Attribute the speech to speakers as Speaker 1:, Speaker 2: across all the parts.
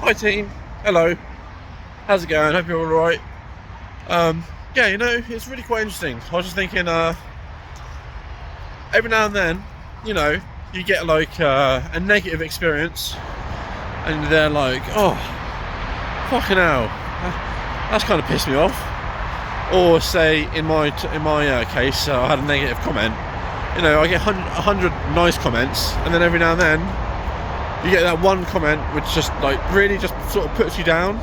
Speaker 1: Hi team, hello, how's it going? Hope you're alright. Yeah, it's really quite interesting. I was just thinking, every now and then, you get like a negative experience and they're like, oh, fucking hell, that's kind of pissed me off. Or say, in my case, I had a negative comment. I get 100 nice comments, and then every now and then, you get that one comment which just like really just sort of puts you down,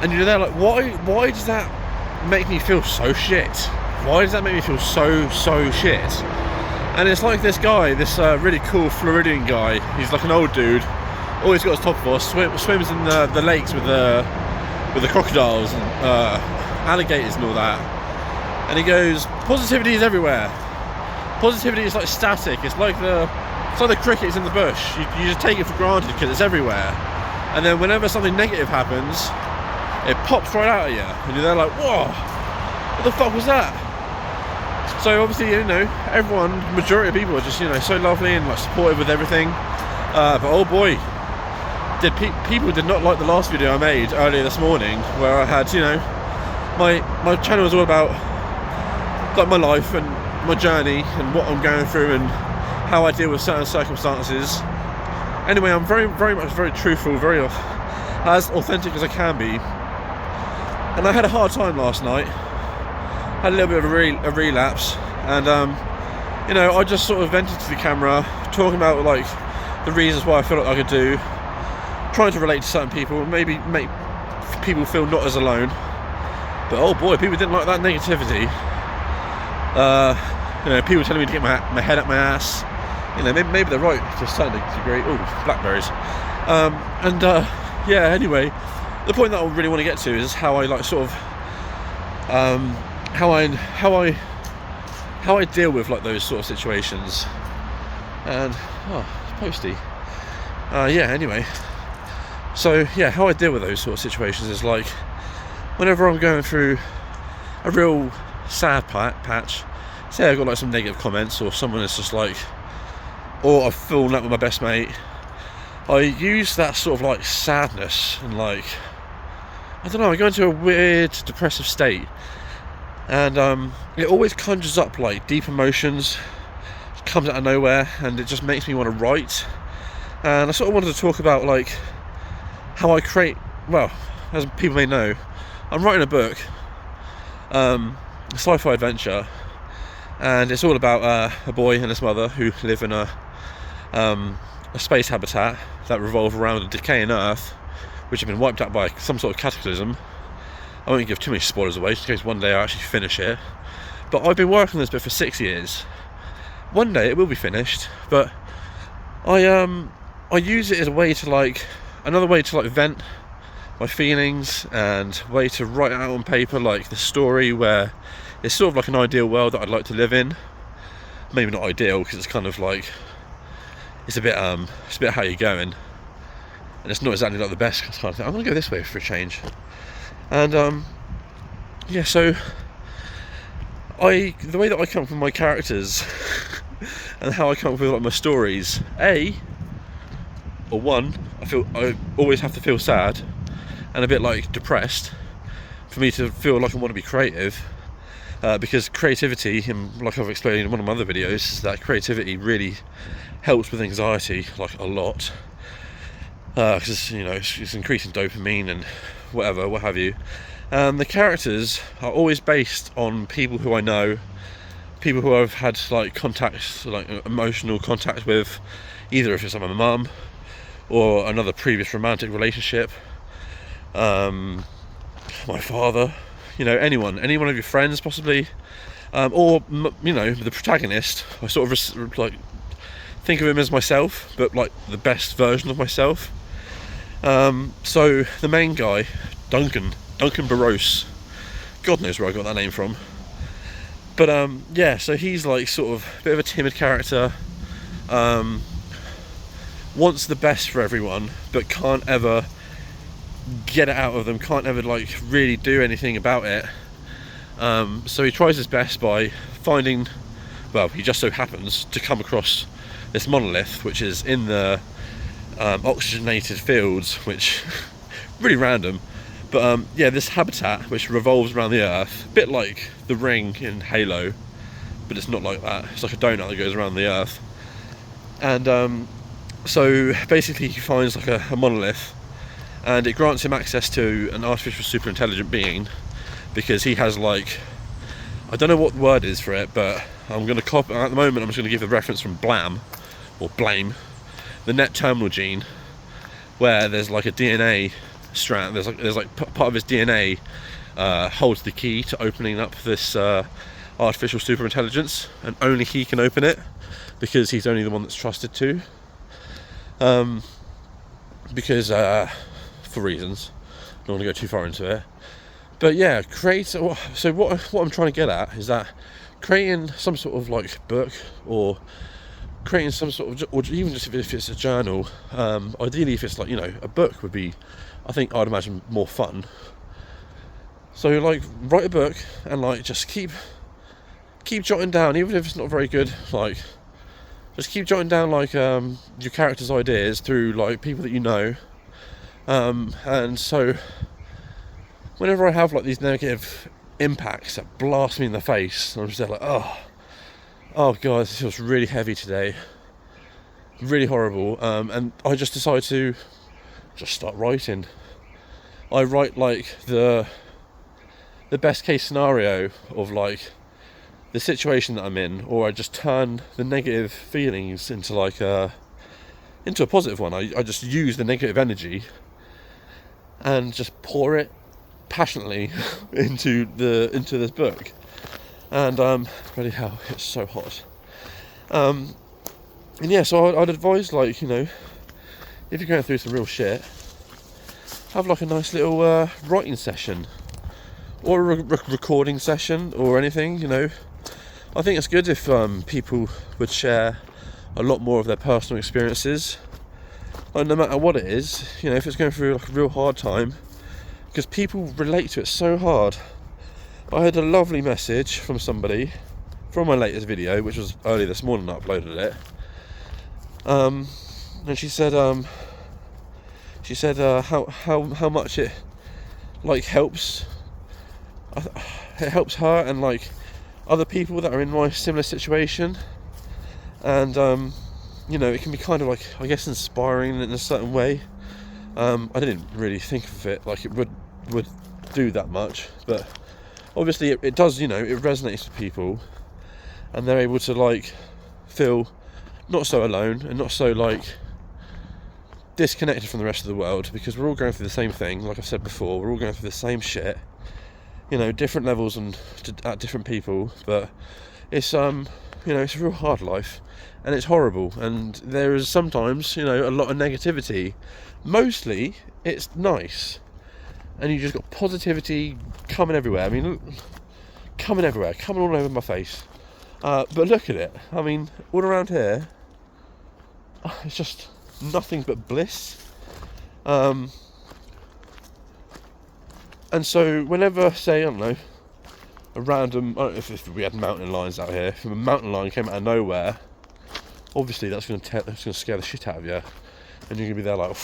Speaker 1: and you're there like, why does that make me feel so shit? Why does that make me feel so shit? And it's like this guy, this really cool Floridian guy. He's like an old dude, always got his top off, swims in the lakes with the crocodiles and alligators and all that. And he goes, positivity is everywhere. Positivity is like static. It's like the crickets in the bush. You just take it for granted because it's everywhere. And then whenever something negative happens, it pops right out at you, and you're there like, whoa, what the fuck was that? So obviously, everyone, majority of people are just, so lovely and like supportive with everything. But oh boy, people did not like the last video I made earlier this morning, where I had, my channel was all about like my life and my journey and what I'm going through and how I deal with certain circumstances. Anyway, I'm very much very truthful, very as authentic as I can be. And I had a hard time last night. Had a little bit of a relapse, and I just sort of vented to the camera, talking about like the reasons why I feel like I could do, trying to relate to certain people, maybe make people feel not as alone. But oh boy, people didn't like that negativity. People telling me to get my head up my ass. Maybe they're right to a certain degree. Oh, blackberries. Anyway, the point that I really want to get to is how I like sort of how I deal with like those sort of situations. And it's posty. Anyway. So yeah, how I deal with those sort of situations is like, whenever I'm going through a real sad patch, say I've got like some negative comments, or someone is just like, or I've fallen out with my best mate, I use that sort of like sadness and like, I don't know, I go into a weird depressive state, and it always conjures up like deep emotions, comes out of nowhere, and it just makes me want to write. And I sort of wanted to talk about like how I create, well, as people may know, I'm writing a book, a sci-fi adventure, and it's all about a boy and his mother who live in a space habitat that revolve around a decaying Earth, which have been wiped out by some sort of cataclysm. I won't give too many spoilers away, just in case one day I actually finish it. But I've been working on this bit for 6 years. One day it will be finished, but I use it as a way to like, another way to like vent my feelings, and way to write out on paper like the story, where it's sort of like an ideal world that I'd like to live in. Maybe not ideal, because it's kind of like, it's a bit how you're going, and it's not exactly like the best kind of thing. I'm gonna go this way for a change. And so the way that I come up with my characters and how I come up with like my stories, I always have to feel sad and a bit like depressed for me to feel like I want to be creative, because creativity, and like I've explained in one of my other videos, that creativity really helps with anxiety like a lot, because it's increasing dopamine and whatever, what have you. The characters are always based on people who I know, people who I've had like contacts, like emotional contact with, either if it's like my mum or another previous romantic relationship, my father, anyone of your friends possibly, or the protagonist. I sort of like think of him as myself, but like the best version of myself. So the main guy, Duncan Barros, God knows where I got that name from, but so he's like sort of a bit of a timid character, wants the best for everyone, but can't ever get it out of them, can't ever like really do anything about it. So he tries his best by finding, he just so happens to come across this monolith, which is in the oxygenated fields, which really random. But yeah, this habitat which revolves around the Earth, a bit like the ring in Halo, but it's not like that. It's like a donut that goes around the Earth. And so basically he finds like a monolith, and it grants him access to an artificial super intelligent being, because he has like, I don't know what the word is for it, but I'm going to copy, at the moment I'm just going to give a reference from Blam, or Blame, the net terminal gene, where there's like a DNA strand, there's like part of his DNA holds the key to opening up this artificial super intelligence, and only he can open it, because he's only the one that's trusted to, because for reasons, I don't want to go too far into it. But yeah, so what I'm trying to get at is that creating some sort of like book, or creating some sort of, or even just if it's a journal, ideally if it's like, you know, a book would be, I think I'd imagine, more fun. So like write a book and like just keep jotting down, even if it's not very good, like just keep jotting down like your character's ideas through like people that you know, and so whenever I have like these negative impacts that blast me in the face, I'm just there like, oh god, this feels really heavy today, really horrible, and I just decide to just start writing. I write like the best case scenario of like the situation that I'm in, or I just turn the negative feelings into like into a positive one. I just use the negative energy and just pour it passionately into this book. And bloody hell, it's so hot. And yeah, so I'd advise, like, you know, if you're going through some real shit, have like a nice little writing session, or a recording session, or anything, you know. I think it's good if people would share a lot more of their personal experiences, like, no matter what it is, you know, if it's going through like a real hard time, because people relate to it so hard. I had a lovely message from somebody from my latest video, which was early this morning. I uploaded it, and she said how much it like helps. It helps her and like other people that are in my similar situation, and you know, it can be kind of like, I guess, inspiring in a certain way. I didn't really think of it like it would do that much, but obviously it does, you know, it resonates with people, and they're able to like feel not so alone and not so like disconnected from the rest of the world, because we're all going through the same thing. Like I've said before, we're all going through the same shit, you know, different levels and at different people, but it's you know, it's a real hard life, and it's horrible, and there is sometimes, you know, a lot of negativity. Mostly it's nice, and you just got positivity coming everywhere. I mean, coming everywhere, coming all over my face. But look at it. I mean, all around here, it's just nothing but bliss. And so whenever, say, I don't know, a random, I don't know if we had mountain lions out here, if a mountain lion came out of nowhere, obviously that's going to scare the shit out of you, and you're going to be there like, oh,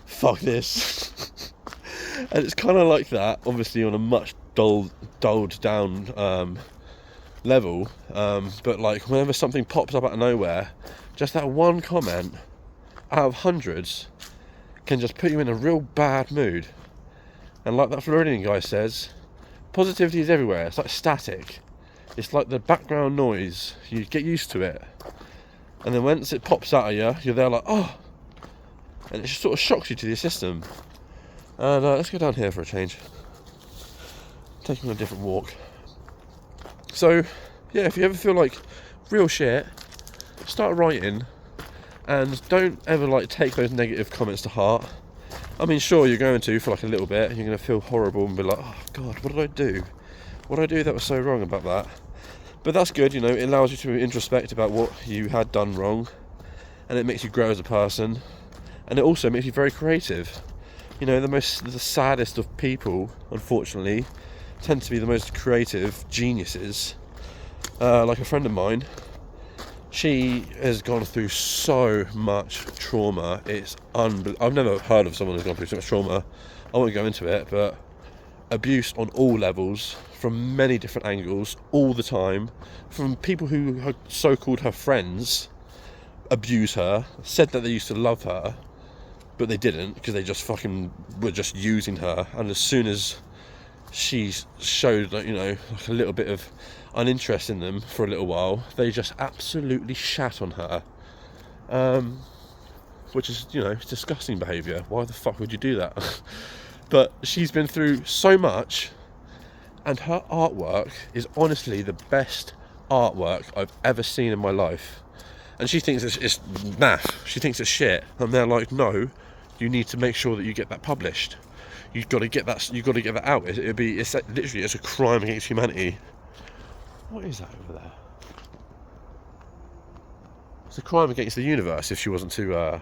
Speaker 1: fuck this. And it's kind of like that, obviously on a much dulled down level, but like whenever something pops up out of nowhere, just that one comment out of hundreds can just put you in a real bad mood. And like that Floridian guy says, positivity is everywhere. It's like static. It's like the background noise. You get used to it, and then once it pops out of you, you're there like, oh, and it just sort of shocks you to the system. And let's go down here for a change. Taking a different walk. So yeah, if you ever feel like real shit, start writing, and don't ever like take those negative comments to heart. I mean, sure, you're going to for like a little bit, and you're going to feel horrible and be like, oh god, what did I do? What did I do that was so wrong about that? But that's good, you know, it allows you to introspect about what you had done wrong, and it makes you grow as a person, and it also makes you very creative. You know, the saddest of people, unfortunately, tend to be the most creative geniuses. Like a friend of mine, She has gone through so much trauma. It's I've never heard of someone who's gone through so much trauma. I won't go into it, but abuse on all levels, from many different angles, all the time, from people who are so-called her friends abuse her, said that they used to love her, but they didn't, because they just fucking were just using her. And as soon as she showed, like, like a little bit of uninterest in them for a little while, they just absolutely shat on her, which is, disgusting behaviour. Why the fuck would you do that? But she's been through so much, and her artwork is honestly the best artwork I've ever seen in my life. And she thinks it's naff. She thinks it's shit. And they're like, no, you need to make sure that you get that published. You've got to get that. You've got to get that out. It's literally a crime against humanity. What is that over there? It's a crime against the universe if she wasn't to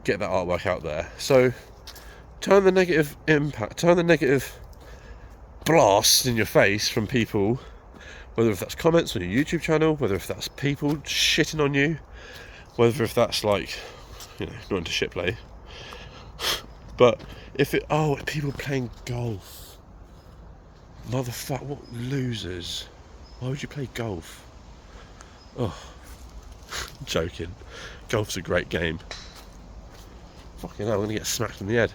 Speaker 1: get that artwork out there. So turn the negative blast in your face from people, whether if that's comments on your YouTube channel, whether if that's people shitting on you, whether if that's like, not into shit play, but if people playing golf, motherfucker, what losers, why would you play golf? Oh, I'm joking, golf's a great game. Fucking hell, I'm gonna get smacked in the head.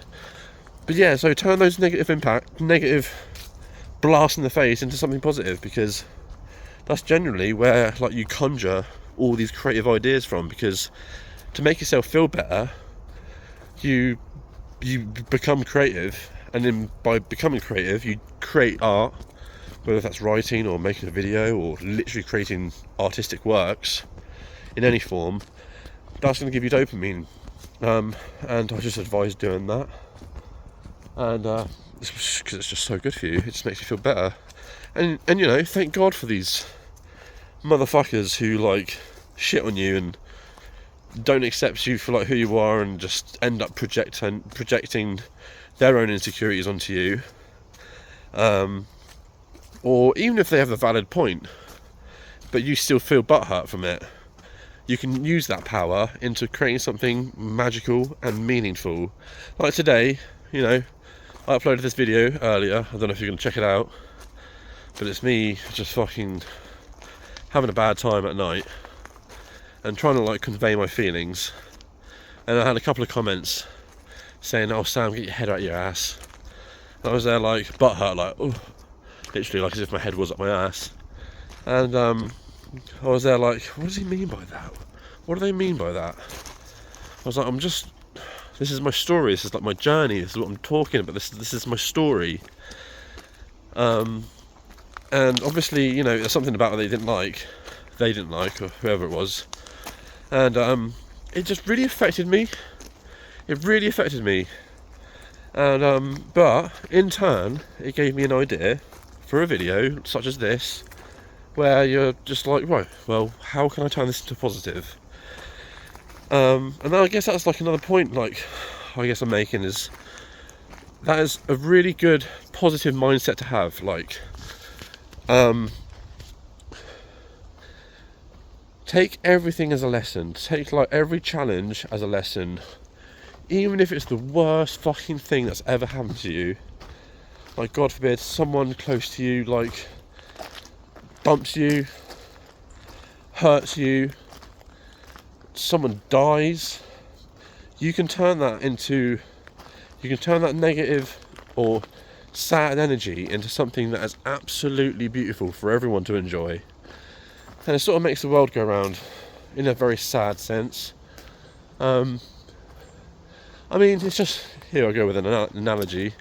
Speaker 1: But yeah, so turn those negative blast in the face into something positive, because that's generally where you conjure all these creative ideas from. Because to make yourself feel better, you become creative, and then by becoming creative, you create art, whether that's writing or making a video or literally creating artistic works in any form. That's going to give you dopamine, and I just advise doing that. And because it's just so good for you, it just makes you feel better. And thank God for these motherfuckers who shit on you and don't accept you for who you are, and just end up projecting their own insecurities onto you. Or even if they have a valid point, but you still feel butthurt from it, you can use that power into creating something magical and meaningful. Like today, I uploaded this video earlier. I don't know if you're going to check it out, but it's me just fucking having a bad time at night and trying to convey my feelings. And I had a couple of comments saying, "Oh Sam, get your head out your ass." And I was there butthurt, oh, literally as if my head was up my ass. And I was there what does he mean by that? What do they mean by that? I was like, this is my story, this is my journey, this is what I'm talking about, this is my story. And obviously, there's something about it they didn't like, or whoever it was. And it just really affected me. And but in turn, it gave me an idea for a video such as this, where you're just right, well, how can I turn this into positive? And then I guess that's another point I guess I'm making, is that is a really good positive mindset to have. Take everything as a lesson. Take every challenge as a lesson, even if it's the worst fucking thing that's ever happened to you. God forbid, someone close to you bumps you, hurts you, someone dies. You can turn that negative or sad energy into something that is absolutely beautiful for everyone to enjoy. And it sort of makes the world go round in a very sad sense. It's just, here I go with an analogy.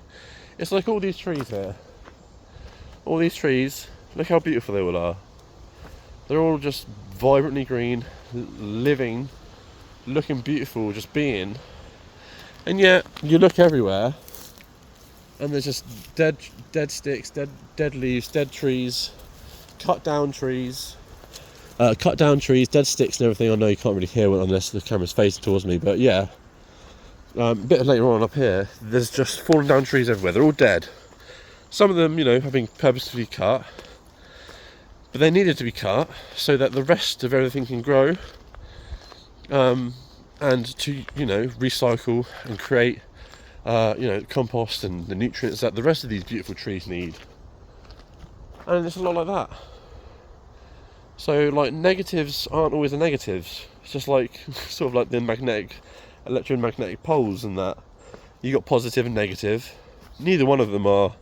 Speaker 1: It's like all these trees here. All these trees, look how beautiful they all are. They're all just vibrantly green, living, looking beautiful, just being. And yet, you look everywhere, and there's just dead sticks, dead leaves, dead trees, cut down trees, dead sticks and everything. I know you can't really hear it unless the camera's facing towards me, but yeah. A bit later on up here, there's just fallen down trees everywhere. They're all dead. Some of them, have been purposefully cut. but they needed to be cut so that the rest of everything can grow, and to, you know, recycle and create, you know, compost and the nutrients that the rest of these beautiful trees need. And it's a lot like that. So, like, negatives aren't always the negatives. It's just like, sort of like the electromagnetic poles and that. You got positive and negative. Neither one of them are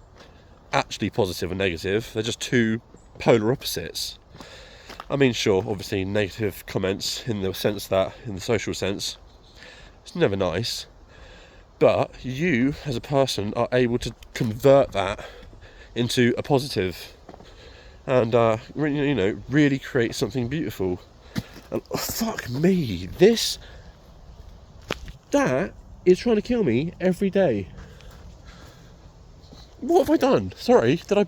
Speaker 1: actually positive or negative. They're just two polar opposites. I mean, sure, obviously negative comments in the sense that, in the social sense, it's never nice. But you, as a person, are able to convert that into a positive. And, you know, really create something beautiful. And, oh, fuck me, that is trying to kill me every day. What have I done? Sorry, did I...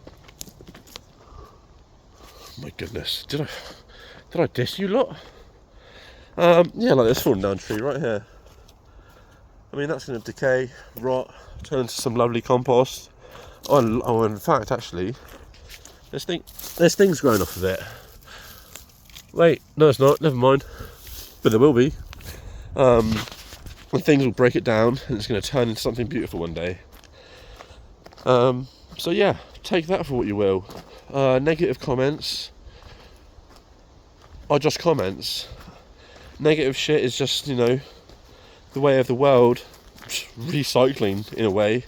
Speaker 1: Oh my goodness, did I diss you lot? Yeah, like this falling down tree right here. I mean, that's going to decay, rot, turn into some lovely compost. Oh, in fact, actually, there's things growing off of it. Wait, no it's not, never mind. But there will be. And things will break it down and it's going to turn into something beautiful one day. So yeah, take that for what you will. Negative comments are just comments. Negative shit is just, you know, the way of the world, recycling in a way.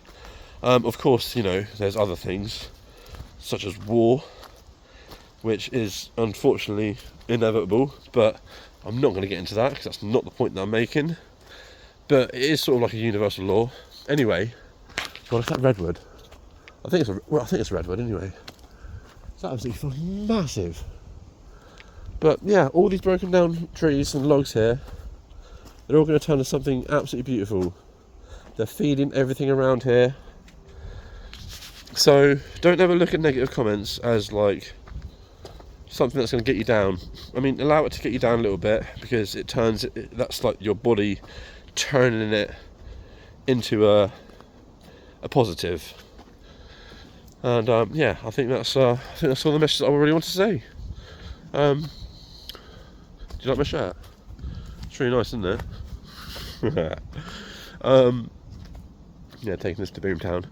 Speaker 1: Of course, you know, there's other things, such as war, which is unfortunately inevitable, but I'm not going to get into that because that's not the point that I'm making. But it is sort of like a universal law. Anyway, God, is that redwood? I think it's a redwood anyway. It's absolutely fucking massive. But yeah, all these broken down trees and logs here, they're all going to turn into something absolutely beautiful. They're feeding everything around here. So don't ever look at negative comments as like something that's going to get you down. I mean, allow it to get you down a little bit, because that's like your body turning it into a positive. And yeah, I think that's all the message I really want to say. Do you like my shirt? It's really nice, isn't it? Yeah, taking this to Boomtown.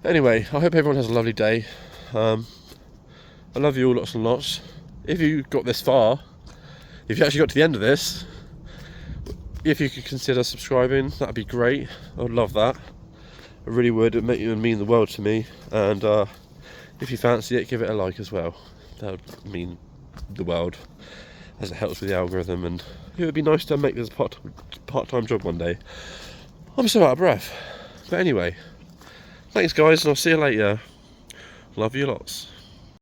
Speaker 1: Anyway, I hope everyone has a lovely day. I love you all lots and lots. If you got this far, if you actually got to the end of this, if you could consider subscribing, that'd be great. I'd love that. I really would. It would mean the world to me. And if you fancy it, give it a like as well. That would mean the world, as it helps with the algorithm, and it would be nice to make this a part-time job one day. I'm so out of breath. But anyway, thanks guys, and I'll see you later. Love you lots.